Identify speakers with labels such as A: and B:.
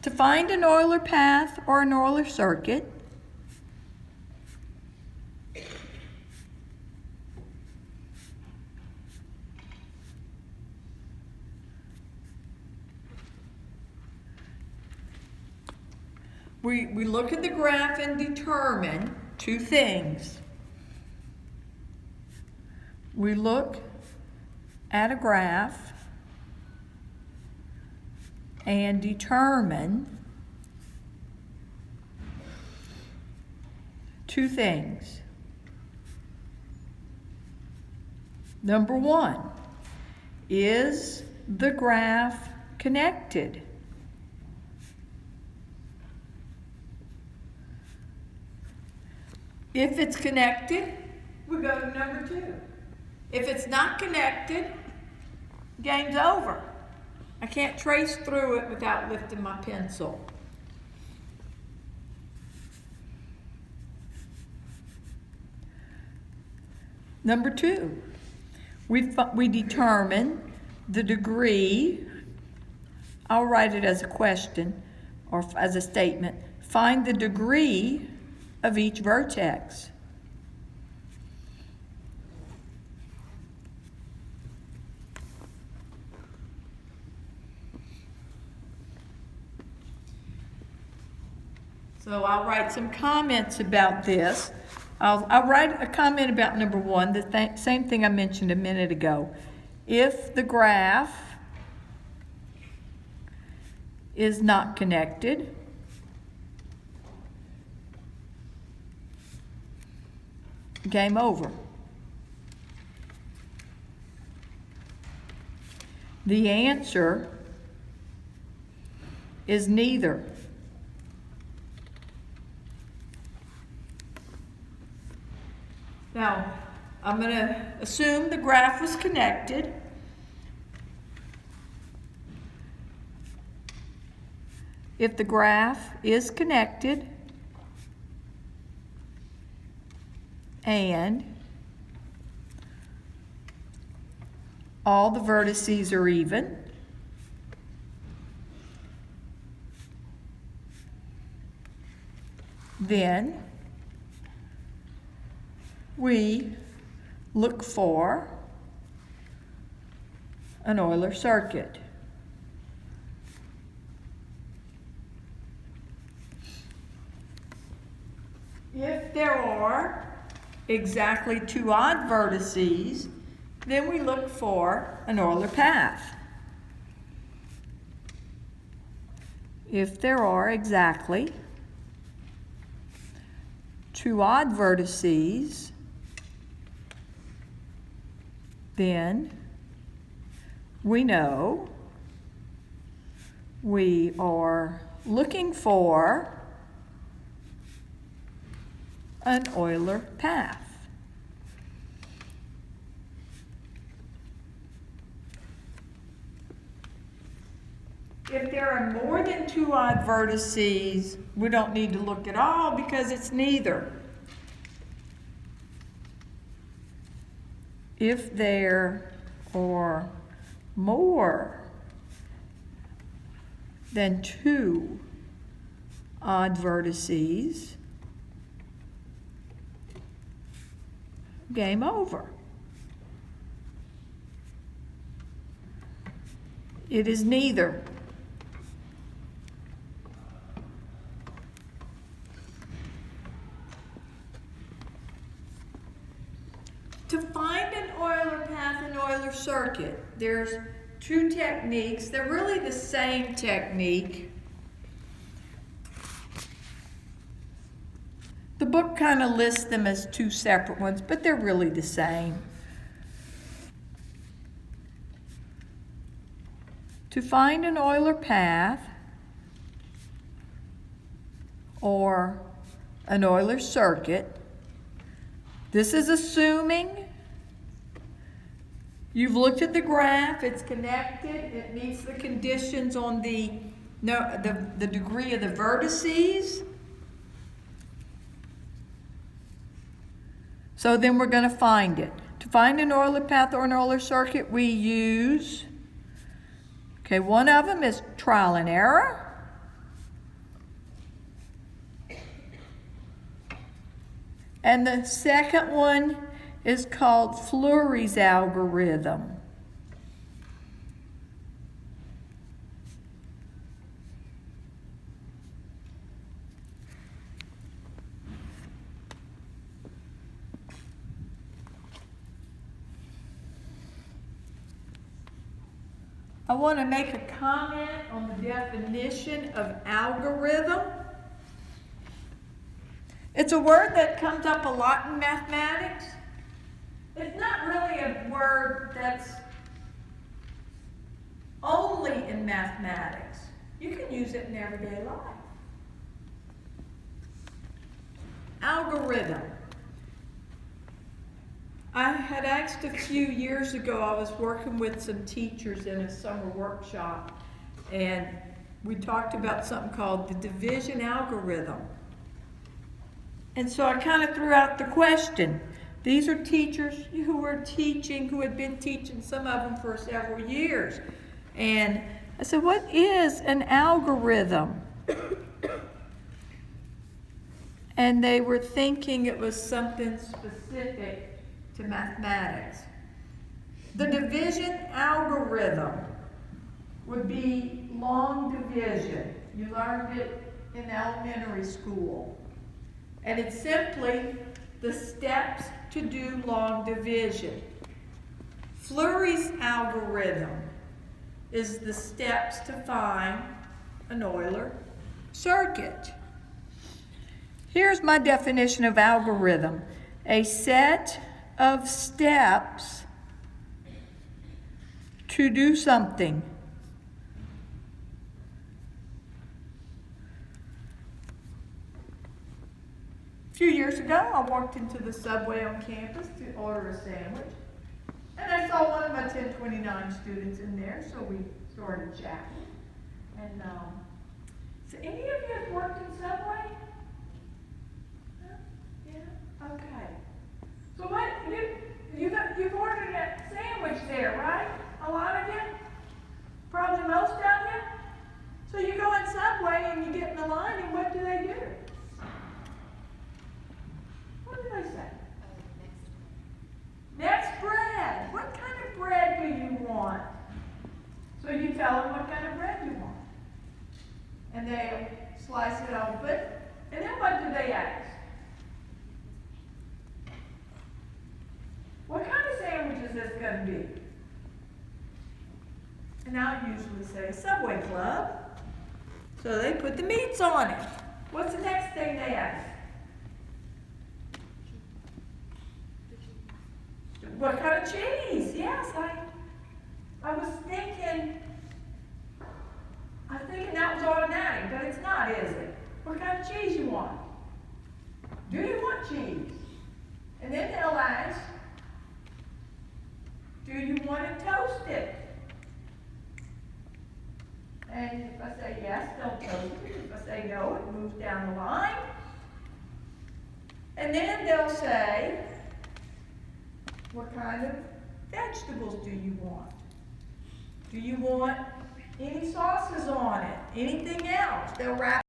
A: To find an Euler path or an Euler circuit, we look at the graph and determine two things. We look at a graph and determine two things. Number one, is the graph connected? If it's connected, we go to number two. If it's not connected, game's over. I can't trace through it without lifting my pencil. Number two, we determine the degree. I'll write it as a question or as a statement. Find the degree of each vertex. So I'll write some comments about this. I'll write a comment about number one, the same thing I mentioned a minute ago. If the graph is not connected, game over. The answer is neither. Now, I'm going to assume the graph was connected. If the graph is connected and all the vertices are even, then we look for an Euler circuit. If there are exactly two odd vertices, then we look for an Euler path. If there are exactly two odd vertices, then we know we are looking for an Euler path. If there are more than two odd vertices, we don't need to look at all because it's neither. If there are more than two odd vertices, game over. It is neither. To find an Euler path and Euler circuit, there's two techniques. They're really the same technique. The book kind of lists them as two separate ones, but they're really the same. To find an Euler path or an Euler circuit, this is assuming you've looked at the graph, it's connected, it meets the conditions on the degree of the vertices. So then we're going to find it. To find an Euler path or an Euler circuit, we use, one of them is trial and error. And the second one is called Fleury's algorithm. I want to make a comment on the definition of algorithm. It's a word that comes up a lot in mathematics. It's not really a word that's only in mathematics. You can use it in everyday life. Algorithm. I had asked a few years ago, I was working with some teachers in a summer workshop, and we talked about something called the division algorithm. And so I kind of threw out the question. These are teachers who were teaching, who had been teaching, some of them for several years. And I said, what is an algorithm? And they were thinking it was something specific to mathematics. The division algorithm would be long division. You learned it in elementary school. And it's simply the steps to do long division. Fleury's algorithm is the steps to find an Euler circuit. Here's my definition of algorithm. A set of steps to do something. A few years ago, I walked into the Subway on campus to order a sandwich, and I saw one of my 1029 students in there, so we started chatting. And so any of you have worked in Subway? Huh? Yeah? Okay. So what, you've ordered a sandwich there, right? A lot of you? Probably most of you? So you go in Subway and you get in the line, and what do they do? What do they say? Next bread. What kind of bread do you want? So you tell them what kind of bread you want. And they slice it open. And then what do they ask? What kind of sandwich is this going to be? And I usually say Subway Club. So they put the meats on it. What's the next thing they ask? What kind of cheese? Yes, I was thinking that was automatic, but it's not, is it? What kind of cheese you want? Do you want cheese? And then they'll ask, do you want it toasted? And if I say yes, they'll toast it. If I say no, it moves down the line. And then they'll say, what kind of vegetables do you want? Do you want any sauces on it? Anything else? They'll wrap